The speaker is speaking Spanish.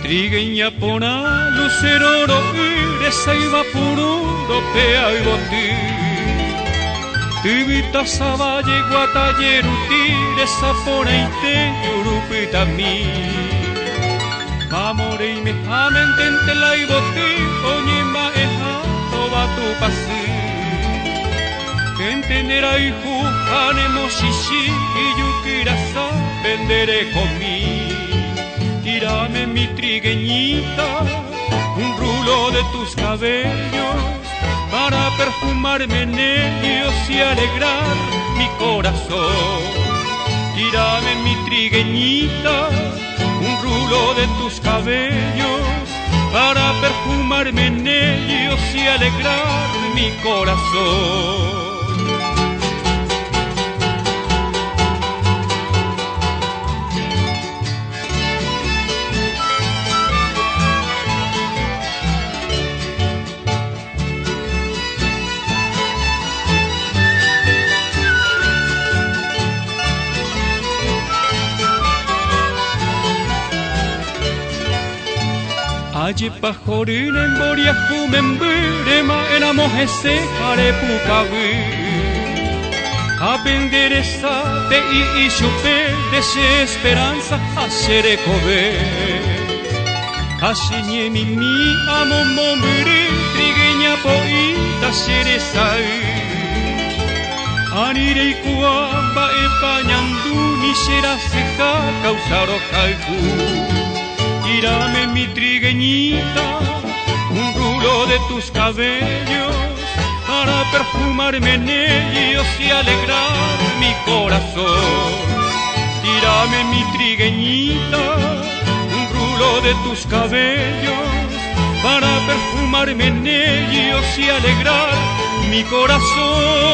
Trigueña pona, luceroro, iresa iba pururo, pea y botí. Tibita sabaye, guatayeru, tiresa pona y te yurupita mi. Mamore y me amen, tente la y botí, oye ma eja, toba tu pasi. Entenderá y jujanemos shishi, y yukirasa, venderé conmigo. Tírame mi trigueñita, un rulo de tus cabellos, para perfumarme en ellos y alegrar mi corazón. Tírame mi trigueñita, un rulo de tus cabellos, para perfumarme en ellos y alegrar mi corazón. Aye pajorina en boriajú membrema en amojese arepucaví. Apenderesa te y chupe desesperanza a serecobe. Aseñe mi amo mombiri trigueña poita seresai. Anire y cuamba epañandu ni será seca causaro calcu. Tírame mi trigueñita, un rulo de tus cabellos, para perfumarme en ellos y alegrar mi corazón. Tírame mi trigueñita, un rulo de tus cabellos, para perfumarme en ellos y alegrar mi corazón.